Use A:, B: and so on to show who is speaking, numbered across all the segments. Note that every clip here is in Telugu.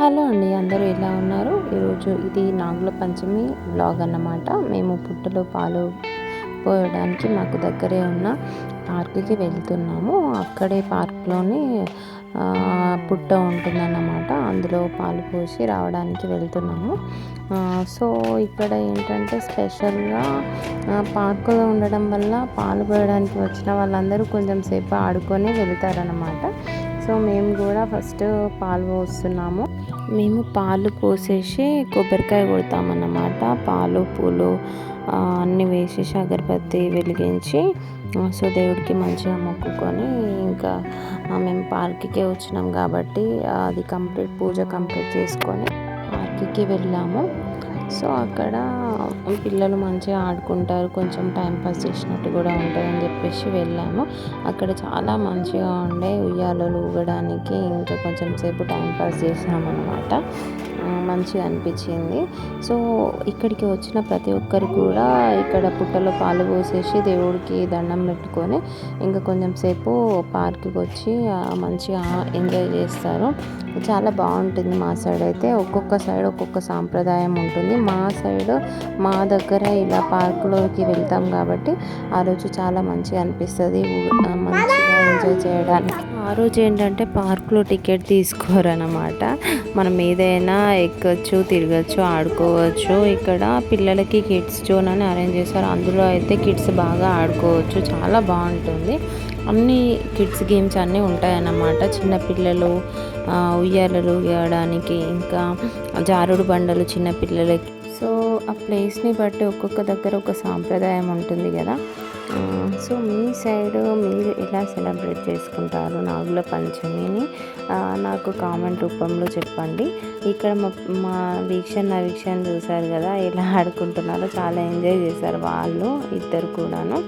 A: హలో అండి, అందరూ ఎలా ఉన్నారు? ఈరోజు ఇది నాగుల పంచమి వ్లాగ్ అన్నమాట. మేము పుట్టలో పాలు పోయడానికి మాకు దగ్గరే ఉన్న పార్కుకి వెళ్తున్నాము. అక్కడే పార్క్లోని పుట్ట ఉంటుందన్నమాట. అందులో పాలు పోసి రావడానికి వెళ్తున్నాము. సో ఇక్కడ ఏంటంటే స్పెషల్గా పార్కులో ఉండడం వల్ల పాలు పోయడానికి వచ్చిన వాళ్ళందరూ కొంచెం సేపు ఆడుకొని వెళ్తారన్నమాట. సో మేము కూడా ఫస్ట్ పాలు పోస్తున్నాము. మేము పాలు పోసేసి కొబ్బరికాయ కొడతామన్నమాట. పాలు పూలు అన్నీ వేసేసి అగరబత్తి వెలిగించి సో దేవుడికి మంచిగా మొక్కుకొని ఇంకా మేము పార్క్కి వచ్చినాం కాబట్టి అది పూజ కంప్లీట్ చేసుకొని పార్క్కి వెళ్ళాము. సో అక్కడ పిల్లలు మంచిగా ఆడుకుంటారు, కొంచెం టైంపాస్ చేసినట్టు కూడా ఉంటుందని చెప్పేసి వెళ్ళాము. అక్కడ చాలా మంచిగా ఉండే ఉయ్యాలలు ఊగడానికి, ఇంకా కొంచెం సేపు టైంపాస్ చేసామన్నమాట. మంచిగా అనిపించింది. సో ఇక్కడికి వచ్చిన ప్రతి ఒక్కరు కూడా ఇక్కడ పుట్టలో పాలు పోసేసి దేవుడికి దండం పెట్టుకొని ఇంకా కొంచెం సేపు పార్క్కి వచ్చి మంచిగా ఎంజాయ్ చేస్తారు. చాలా బాగుంటుంది. మా సైడ్ అయితే ఒక్కొక్క సైడ్ ఒక్కొక్క సాంప్రదాయం ఉంటుంది. మా సైడ్ మా దగ్గర ఇలా పార్కులోకి వెళ్తాం కాబట్టి ఆ రోజు చాలా మంచిగా అనిపిస్తుంది, మంచిగా ఎంజాయ్ చేయడానికి. ఆ రోజు ఏంటంటే పార్కులో టికెట్ తీసుకోరన్నమాట. మనం ఏదైనా ఎక్కచ్చు, తిరగచ్చు, ఆడుకోవచ్చు. ఇక్కడ పిల్లలకి కిడ్స్ జోన్ అని అరేంజ్ చేస్తారు. అందులో అయితే కిడ్స్ బాగా ఆడుకోవచ్చు, చాలా బాగుంటుంది. అన్ని కిడ్స్ గేమ్స్ అన్నీ ఉంటాయన్నమాట. చిన్నపిల్లలు ఉయ్యాలలు ఊగడానికి, ఇంకా జారుడు బండలు చిన్నపిల్లలకి. సో ఆ ప్లేస్ని బట్టి ఒక్కొక్క దగ్గర ఒక సాంప్రదాయం ఉంటుంది కదా. సో మీ సైడ్ మీరు ఎలా సెలబ్రేట్ చేసుకుంటారు నాగుల పంచమిని నాకు కామెంట్ రూపంలో చెప్పండి. ఇక్కడ మా వీక్షణ చూశారు కదా, ఎలా ఆడుకుంటున్నారో. చాలా ఎంజాయ్ చేశారు వాళ్ళు ఇద్దరు కూడాను.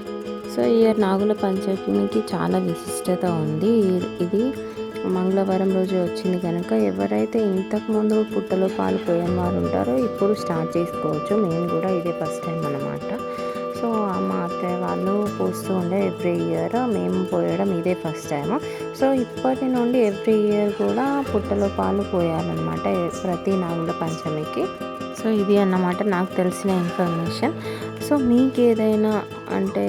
A: సో ఈ నాగుల పంచమికి చాలా విశిష్టత ఉంది. ఇది మంగళవారం రోజు వచ్చింది కనుక ఎవరైతే ఇంతకుముందు పుట్టలో పాలు పోయని వారు ఉంటారో ఇప్పుడు స్టార్ట్ చేసుకోవచ్చు. మేము కూడా ఇదే ఫస్ట్ టైం అన్నమాట. సో మా అత్తయ్య వాళ్ళు పోస్తూ ఉండే ఎవ్రీ ఇయర్, మేము పోయడం ఇదే ఫస్ట్ టైం. సో ఇప్పటి నుండి ఎవ్రీ ఇయర్ కూడా పుట్టలో పాలు పోయాలన్నమాట ప్రతి నాగుల పంచమికి. సో ఇది అన్నమాట నాకు తెలిసిన ఇన్ఫర్మేషన్. సో మీకు ఏదైనా అంటే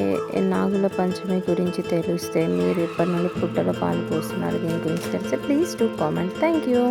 A: నాగుల పంచమి గురించి తెలిస్తే, మీరు ఎప్పటి నుండి పుట్టలో పాలు పోస్తున్నారు దీని గురించి తెలిస్తే please do comment. Thank you.